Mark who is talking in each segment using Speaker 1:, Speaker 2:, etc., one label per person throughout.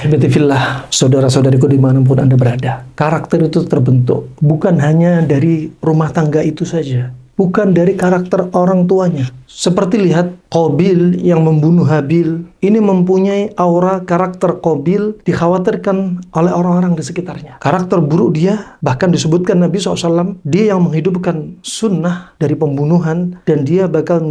Speaker 1: Ahibati fillah, saudara-saudariku dimanapun Anda berada. Karakter itu terbentuk bukan hanya dari rumah tangga itu saja, bukan dari karakter orang tuanya. Seperti lihat Qabil yang membunuh Habil, ini mempunyai aura karakter Qabil dikhawatirkan oleh orang-orang di sekitarnya. Karakter buruk dia, bahkan disebutkan Nabi SAW, dia yang menghidupkan sunnah dari pembunuhan, dan dia bakal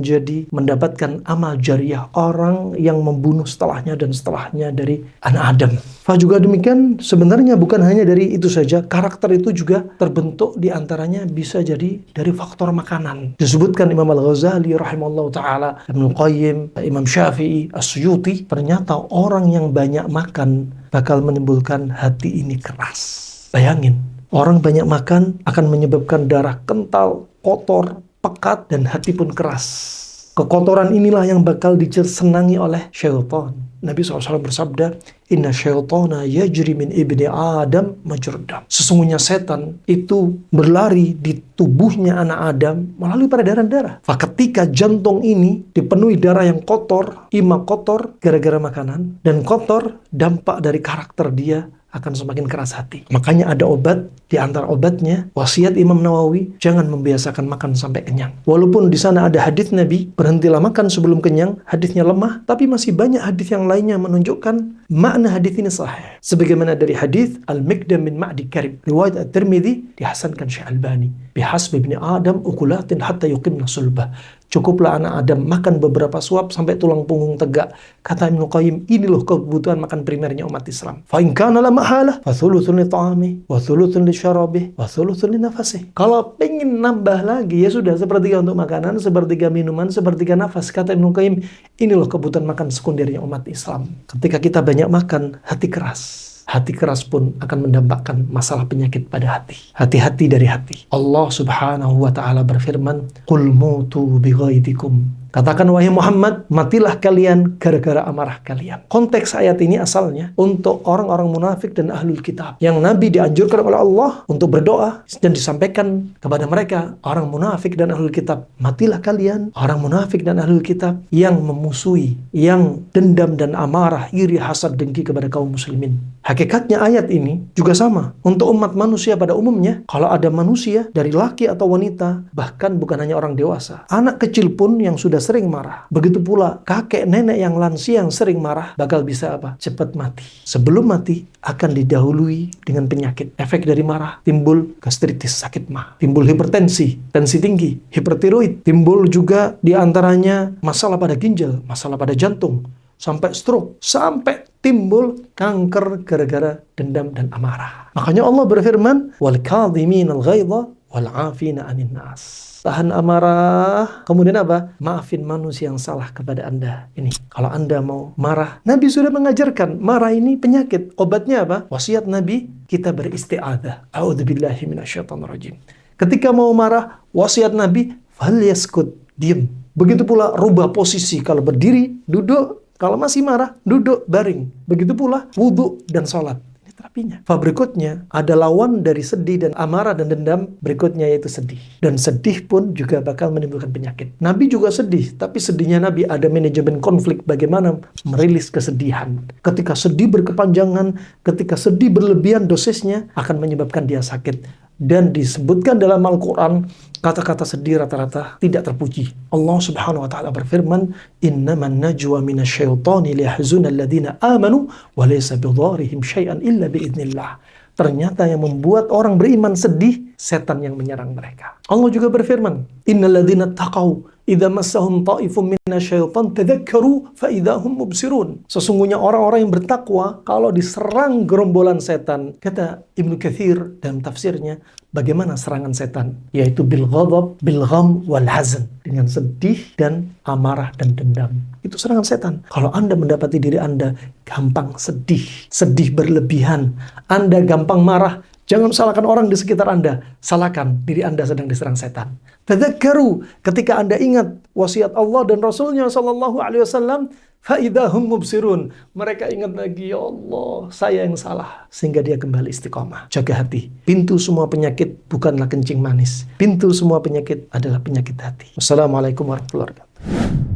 Speaker 1: mendapatkan amal jariah orang yang membunuh setelahnya dan setelahnya dari anak Adam. Juga demikian, sebenarnya bukan hanya dari itu saja, karakter itu juga terbentuk diantaranya bisa jadi dari faktor makanan. Disebutkan Imam Al-Ghazali rahimahullah ta'ala, Ibnu Qayyim, Imam Syafi'i, As-Suyuti, ternyata orang yang banyak makan bakal menimbulkan hati ini keras. Bayangin, orang banyak makan akan menyebabkan darah kental, kotor, pekat, dan hati pun keras. Kekotoran inilah yang bakal disenangi oleh syaitan. Nabi SAW bersabda, Inna syaitana yajri min ibni Adam majrudam. Sesungguhnya setan itu berlari di tubuhnya anak Adam melalui peredaran darah. Ketika jantung ini dipenuhi darah yang kotor, ima kotor gara-gara makanan, dan kotor dampak dari karakter dia akan semakin keras hati. Makanya ada obat, di antara obatnya wasiat Imam Nawawi, jangan membiasakan makan sampai kenyang. Walaupun di sana ada hadis Nabi, berhentilah makan sebelum kenyang, hadisnya lemah, tapi masih banyak hadis yang lainnya menunjukkan makna hadis ini sahih. Sebagaimana dari hadis Al-Miqdam min Ma'di Karib, riwayat At-Tirmidzi, dihasankan Syekh Albani, bihasbi ibni Adam ukulatin hatta yuqimna sulbah. Cukuplah anak Adam makan beberapa suap sampai tulang punggung tegak. Kata Ibnu Qayyim, ini loh kebutuhan makan primernya umat Islam. Fa in kana la mahala fa thuluthun li ta'ami wa thuluthun li syarabi wa thuluthun li nafasi. Kalau pengen nambah lagi, ya sudah, sepertiga untuk makanan, sepertiga minuman, sepertiga nafas. Kata Ibnu Qayyim, ini loh kebutuhan makan sekundernya umat Islam. Ketika kita banyak makan, hati keras. Hati keras pun akan mendampakkan masalah penyakit pada hati. Hati-hati dari hati. Allah Subhanahu wa ta'ala berfirman, Qul mutu bighaidikum. Katakan, wahai Muhammad, matilah kalian gara-gara amarah kalian. Konteks ayat ini asalnya untuk orang-orang munafik dan ahlul kitab, yang Nabi dianjurkan oleh Allah untuk berdoa dan disampaikan kepada mereka, orang munafik dan ahlul kitab, matilah kalian, orang munafik dan ahlul kitab yang memusuhi, yang dendam dan amarah, iri, hasad, dengki kepada kaum muslimin. Hakikatnya ayat ini juga sama untuk umat manusia pada umumnya. Kalau ada manusia dari laki atau wanita, bahkan bukan hanya orang dewasa, anak kecil pun yang sudah sering marah, begitu pula kakek nenek yang lansia yang sering marah, bakal bisa apa? Cepat mati. Sebelum mati akan didahului dengan penyakit. Efek dari marah, timbul gastritis, sakit mah, timbul hipertensi, tensi tinggi, hipertiroid, timbul juga diantaranya masalah pada ginjal, masalah pada jantung, sampai stroke, sampai timbul kanker gara-gara dendam dan amarah. Makanya Allah berfirman, wal kadhiminal ghaidha wal 'afina 'anil nas. Tahan amarah, kemudian apa? Maafin manusia yang salah kepada Anda. Ini, kalau Anda mau marah, Nabi sudah mengajarkan, marah ini penyakit. Obatnya apa? Wasiat Nabi, kita beristi'adzah. A'udzubillahi minasyaitonirrajim. Ketika mau marah, wasiat Nabi, falyaskut, diam. Begitu pula rubah posisi, kalau berdiri, duduk. Kalau masih marah, duduk, baring. Begitu pula wudhu dan sholat. Ini terapinya. Berikutnya, ada lawan dari sedih dan amarah dan dendam. Berikutnya yaitu sedih. Dan sedih pun juga bakal menimbulkan penyakit. Nabi juga sedih, tapi sedihnya Nabi ada manajemen konflik. Bagaimana merilis kesedihan. Ketika sedih berkepanjangan, ketika sedih berlebihan dosisnya, akan menyebabkan dia sakit. Dan disebutkan dalam Al-Quran, kata-kata sedih rata-rata tidak terpuji. Allah Subhanahu wa ta'ala berfirman, innaman najwa minasyaitani liyahzuna alladhina amanu wa laysa bidharihim syai'an illa biidznillah. Ternyata yang membuat orang beriman sedih, setan yang menyerang mereka. Allah juga berfirman, innal ladzina taqaw idza massahum ta'ifun minasyaitan tadzakkaru fa idzahum mubsirun. Sesungguhnya orang-orang yang bertakwa kalau diserang gerombolan setan, kata Ibnu Katsir dalam tafsirnya, bagaimana serangan setan? Yaitu bil ghadab, bil gham wal hazan, dengan sedih dan amarah dan dendam. Itu serangan setan. Kalau Anda mendapati diri Anda gampang sedih, sedih berlebihan, Anda gampang marah, jangan salahkan orang di sekitar Anda, salahkan diri Anda sedang diserang setan. Tadzakkaru, ketika Anda ingat wasiat Allah dan Rasulnya sallallahu alaihi wasallam, fa idzahum mubsirun. Mereka ingat lagi, ya Allah, saya yang salah, sehingga dia kembali istiqomah. Jaga hati. Pintu semua penyakit bukanlah kencing manis. Pintu semua penyakit adalah penyakit hati. Wassalamualaikum warahmatullahi wabarakatuh.